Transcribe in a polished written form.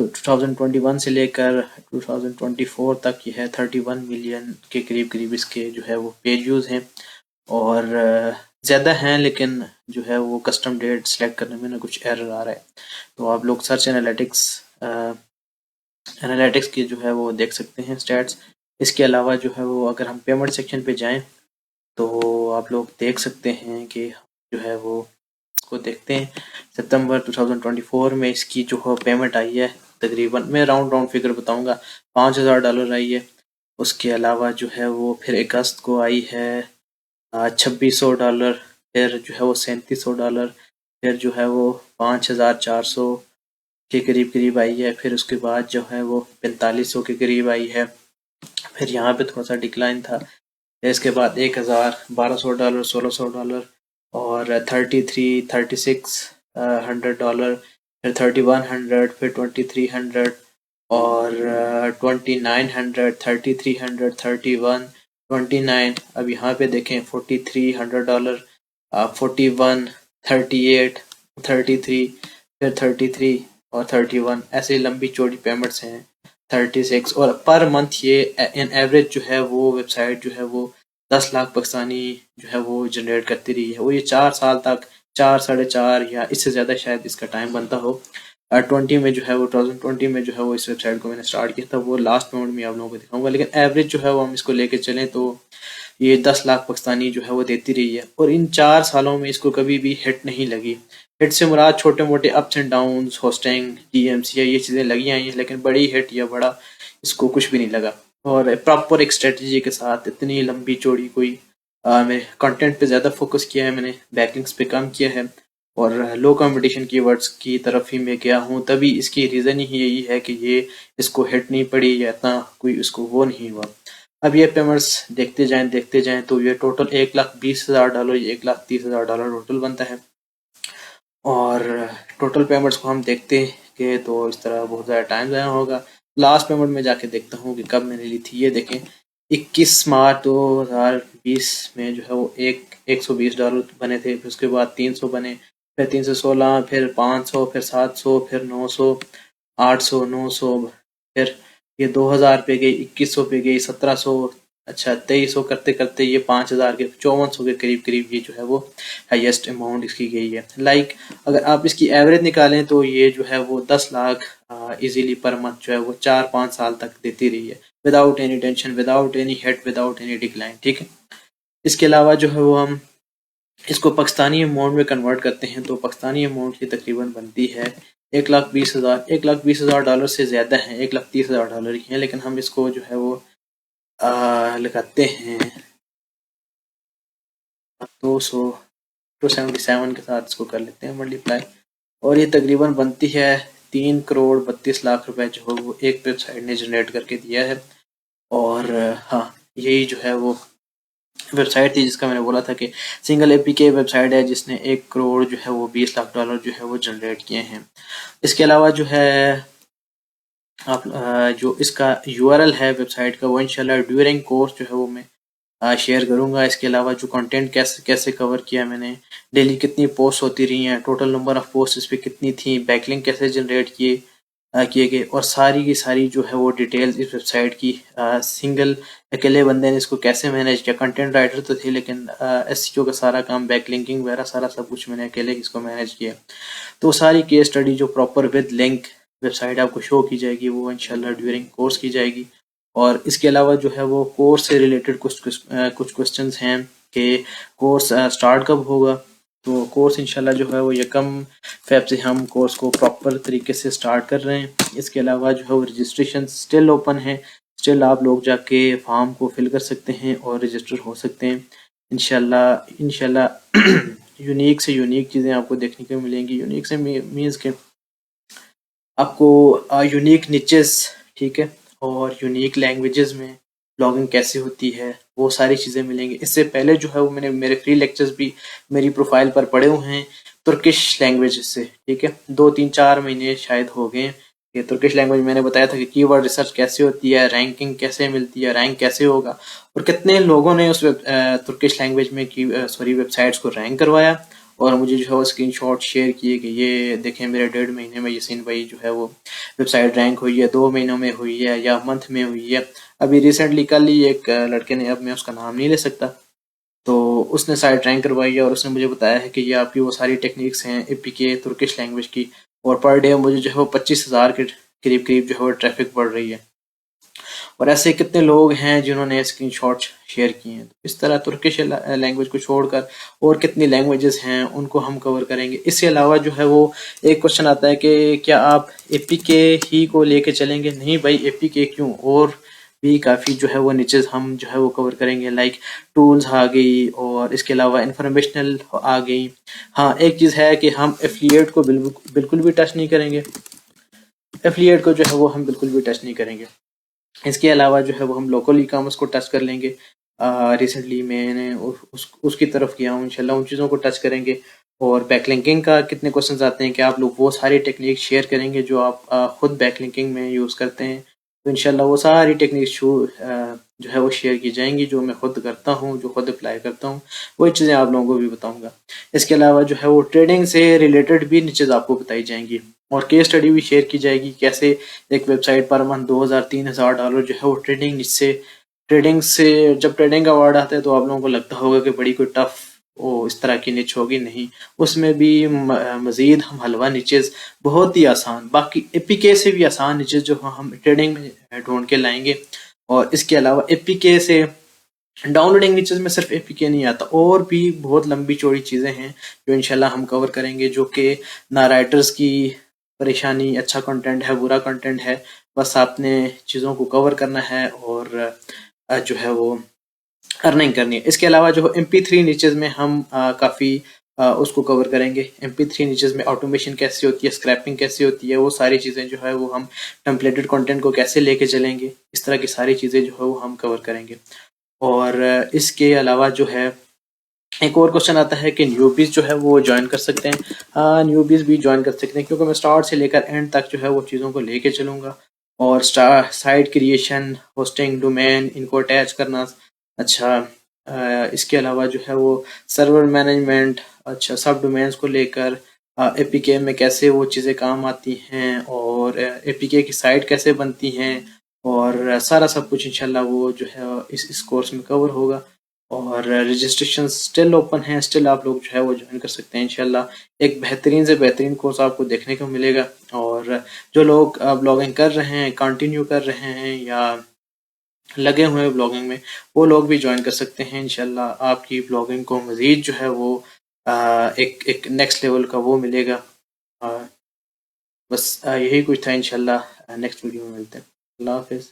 2021 से लेकर 2024 तक ये है 31 मिलियन के करीब इसके जो है वो पेज व्यूज़ हैं और ज़्यादा हैं, लेकिन जो है वो कस्टम डेट सेलेक्ट करने में ना कुछ एरर आ रहा है। तो आप लोग सर्च एनालिटिक्स की जो है वो देख सकते हैं स्टैट्स। इसके अलावा जो है वो अगर हम पेमेंट सेक्शन पे जाएं तो आप लोग देख सकते हैं कि जो है वो इसको देखते हैं। सितंबर 2024 में इसकी जो है पेमेंट आई है तकरीबन, मैं राउंड फिगर बताऊंगा, $5000 आई है। उसके अलावा जो है वो फिर अगस्त को आई है $2600, फिर जो है वो $3700, फिर जो है वो 5400 के करीब आई है। फिर उसके बाद जो है वो 4500 के करीब आई है। फिर यहाँ पे थोड़ा सा डिक्लाइन था। फिर इसके बाद 1000, $1200, $1600 और 3600, फिर 3100, फिर 2300 और 2900, 3300, 31, 29। अब यहाँ पे देखें $4300, 41, 38, 33, फिर 33 और 31, ऐसे लंबी चौड़ी पेमेंट्स हैं 36। और पर मंथ ये इन एवरेज जो है वो वेबसाइट जो है वो 10 लाख पाकिस्तानी जो है वो जनरेट करती रही है। वो ये 4 साल तक, 4, 4.5 या इससे ज़्यादा शायद इसका टाइम बनता हो। 20 में जो है वो 2020 में जो है वो इस वेबसाइट को मैंने स्टार्ट किया था, वो लास्ट मोड में आप लोगों को दिखाऊंगा। लेकिन एवरेज जो है वो हम इसको लेके चलें तो ये 10 लाख पाकिस्तानी जो है वो देती रही है और इन 4 सालों में इसको कभी भी हिट नहीं लगी। हिट से मुराद छोटे मोटे ups and downs, hosting, DMC ये चीज़ें लगी आई हैं, लेकिन बड़ी हिट या बड़ा इसको कुछ भी नहीं लगा। और प्रॉपर एक स्ट्रेटजी के साथ इतनी लंबी चौड़ी कोई मैं कंटेंट पे ज़्यादा फोकस किया है, मैंने बैकलिंक्स पे कम किया है और लो कंपटीशन कीवर्ड्स की तरफ ही मैं गया हूँ। तभी इसकी रीज़न ही यही है कि ये इसको हिट नहीं पड़ी या इतना कोई उसको वो नहीं हुआ। अब ये पेमेंट्स देखते जाएं तो ये टोटल $1,20,000, $1,30,000 टोटल बनता है। और टोटल पेमेंट्स को हम देखते कि तो इस तरह बहुत ज़्यादा टाइम ज़ाया होगा। लास्ट पेमेंट में जाके देखता हूँ कि कब मैंने ली थी। ये देखें 21 मार्च 2020 में जो है वो $120 बने थे। फिर उसके बाद 300 बने, फिर 316, फिर 500, फिर 700, फिर 900, 800, 900, फिर ये 2000 पे गई, 2100 पे गई, 1700, अच्छा 2300 करते करते ये 5000 के 5400 के करीब ये जो है वो हाईएस्ट अमाउंट इसकी गई है। अगर आप इसकी एवरेज निकालें तो ये जो है वो 10 लाख इजीली पर मंथ जो है वो 4-5 साल तक देती रही है, without any tension, without any hit, without any decline. ठीक है। इसके अलावा जो है वो हम इसको पाकिस्तानी अमाउंट में कन्वर्ट करते हैं तो पाकिस्तानी अमाउंट की तकरीबन बनती है $1,20,000। $1,20,000 से ज़्यादा है, $1,30,000 ही है, लेकिन हम इसको जो है वो लगाते हैं 277 के साथ इसको कर लेते हैं मल्टीप्लाई, और ये तकरीबन बनती है 3,32,00,000 रुपए जो है वो एक वेबसाइट ने जनरेट करके दिया है। और हाँ, यही जो है वो वेबसाइट थी जिसका मैंने बोला था कि सिंगल APK वेबसाइट है जिसने 1 करोड़ जो है वो $20 लाख जो है वो जनरेट किए हैं। इसके अलावा जो है आप जो इसका URL है वेबसाइट का वो इंशाल्लाह ड्यूरिंग कोर्स जो है वो मैं शेयर करूंगा। इसके अलावा जो कंटेंट कैसे कवर किया मैंने, डेली कितनी पोस्ट होती रही हैं, टोटल नंबर ऑफ पोस्ट इस पर कितनी थी, बैकलिंक कैसे जनरेट किए गए, और सारी की सारी जो है वो डिटेल्स इस वेबसाइट की सिंगल अकेले बंदे ने इसको कैसे मैनेज किया। कंटेंट राइटर तो थे लेकिन SEO का सारा काम, बैकलिंकिंग वगैरह सारा सब कुछ मैंने अकेले इसको मैनेज किया। तो सारी केस स्टडी जो प्रॉपर विद लिंक वेबसाइट आपको शो की जाएगी वो इंशाल्लाह ड्यूरिंग कोर्स की जाएगी। और इसके अलावा जो है वो कोर्स से रिलेटेड कुछ क्वेश्चंस हैं कि कोर्स स्टार्ट कब होगा। तो कोर्स इंशाल्लाह जो है वो 1 फेब से हम कोर्स को प्रॉपर तरीके से स्टार्ट कर रहे हैं। इसके अलावा जो है वो रजिस्ट्रेशन स्टिल ओपन है, स्टिल आप लोग जाके फॉर्म को फिल कर सकते हैं और रजिस्टर हो सकते हैं इंशाल्लाह। यूनिक से यूनिक चीज़ें आपको देखने को मिलेंगी। यूनिक से मीन्स के आपको यूनिक निचेस, ठीक है, और यूनिक लैंग्वेजेस में ब्लॉगिंग कैसे होती है वो सारी चीज़ें मिलेंगी। इससे पहले जो है वो मैंने मेरे फ्री लेक्चर्स भी मेरी प्रोफाइल पर पड़े हुए हैं तुर्किश लैंग्वेज से। ठीक है, 2-3-4 महीने शायद हो गए। ये तुर्किश लैंग्वेज मैंने बताया था कि कीवर्ड रिसर्च कैसे होती है, रैंकिंग कैसे मिलती है, रैंक कैसे होगा, और कितने लोगों ने उस तुर्किश लैंग्वेज में वेबसाइट्स को रैंक करवाया और मुझे जो है वो स्क्रीनशॉट शेयर किए कि ये देखें मेरे 1.5 महीने में यासीन भाई जो है वो वेबसाइट रैंक हुई है, 2 महीनों में हुई है या मंथ में हुई है। अभी रिसेंटली कल ही एक लड़के ने, अब मैं उसका नाम नहीं ले सकता, तो उसने साइट रैंक करवाई है और उसने मुझे बताया है कि ये आपकी वो सारी टेक्निक्स हैं एपीके तुर्किश लैंग्वेज की, और पर डे मुझे जो है वो 25,000 के करीब करीब जो है वो ट्रैफिक बढ़ रही है। और ऐसे कितने लोग हैं जिन्होंने स्क्रीनशॉट शेयर किए हैं। इस तरह तुर्किश लैंग्वेज को छोड़कर और कितनी लैंग्वेजेस हैं उनको हम कवर करेंगे। इसके अलावा जो है वो एक क्वेश्चन आता है कि क्या आप एपीके ही को लेके चलेंगे? नहीं भाई, एपीके क्यों, और भी काफ़ी जो है वो नीचेस हम जो है वो कवर करेंगे, लाइक टूल्स आ गई और इसके अलावा इंफॉर्मेशनल आ गई। हाँ, एक चीज़ है कि हम एफिलिएट को बिल्कुल भी टच नहीं करेंगे। एफिलिएट को जो है वो हम बिल्कुल भी टच नहीं करेंगे। इसके अलावा जो है वो हम लोकल ई कॉमर्स को टच कर लेंगे। रिसेंटली मैंने उसकी तरफ किया हूँ, इंशाल्लाह उन चीज़ों को टच करेंगे। और बैकलिंकिंग का कितने क्वेश्चंस आते हैं कि आप लोग वो सारी टेक्निक शेयर करेंगे जो आप खुद बैकलिंकिंग में यूज़ करते हैं। तो इंशाल्लाह वो सारी टेक्निक जो है वो शेयर की जाएंगी, जो मैं खुद करता हूँ, जो खुद अप्लाई करता हूँ, वही चीज़ें आप लोगों को भी बताऊँगा। इसके अलावा जो है वो ट्रेडिंग से रिलेटेड भी चीज़ आपको बताई जाएंगी और केस स्टडी भी शेयर की जाएगी, कैसे एक वेबसाइट पर मंथ 2,000-3,000 डॉलर जो है वो ट्रेडिंग से जब ट्रेडिंग का वर्ड आता है तो आप लोगों को लगता होगा कि बड़ी कोई टफ वो इस तरह की निच होगी। नहीं, उसमें भी मजीद हम हलवा निचेस बहुत ही आसान, बाकी एपीके से भी आसान निचेस जो हम ट्रेडिंग में ढूंढ के लाएंगे। और इसके अलावा एपीके से डाउनलोडिंग नीचेस में सिर्फ एपीके नहीं आता, और भी बहुत लंबी चौड़ी चीज़ें हैं जो इंशाल्लाह हम कवर करेंगे, जो कि ना राइटर्स की परेशानी, अच्छा कंटेंट है बुरा कंटेंट है, बस आपने चीज़ों को कवर करना है और जो है वो अर्निंग करनी है। इसके अलावा जो MP3 नीचेस में हम काफ़ी उसको कवर करेंगे। MP3 नीचेस में ऑटोमेशन कैसे होती है, स्क्रैपिंग कैसे होती है, वो सारी चीज़ें जो है वो हम टेम्पलेटेड कंटेंट को कैसे लेके चलेंगे, इस तरह की सारी चीज़ें जो है वो हम कवर करेंगे। और इसके अलावा जो है एक और क्वेश्चन आता है कि न्यूबीज जो है वो ज्वाइन कर सकते हैं। हाँ, न्यूबीज भी ज्वाइन कर सकते हैं, क्योंकि मैं स्टार्ट से लेकर एंड तक जो है वो चीज़ों को लेके चलूँगा। और साइट क्रिएशन, होस्टिंग, डोमेन, इनको अटैच करना, अच्छा इसके अलावा जो है वो सर्वर मैनेजमेंट, अच्छा सब डोमेन्स को लेकर एपीके में कैसे वो चीज़ें काम आती हैं, और एपीके की साइट कैसे बनती हैं, और सारा सब कुछ इंशाल्लाह वो जो है इस कोर्स में कवर होगा। और रजिस्ट्रेशन स्टिल ओपन है, स्टिल आप लोग जो है वो ज्वाइन कर सकते हैं इंशाल्लाह। एक बेहतरीन से बेहतरीन कोर्स आपको देखने को मिलेगा। और जो लोग ब्लॉगिंग कर रहे हैं, कंटिन्यू कर रहे हैं या लगे हुए हैं ब्लॉगिंग में, वो लोग भी ज्वाइन कर सकते हैं इंशाल्लाह। आपकी ब्लॉगिंग को मज़ीद जो है वो एक नेक्स्ट लेवल का वो मिलेगा। बस यही कुछ था, इंशाल्लाह नेक्स्ट वीडियो में मिलते हैं। अल्लाह हाफिज़।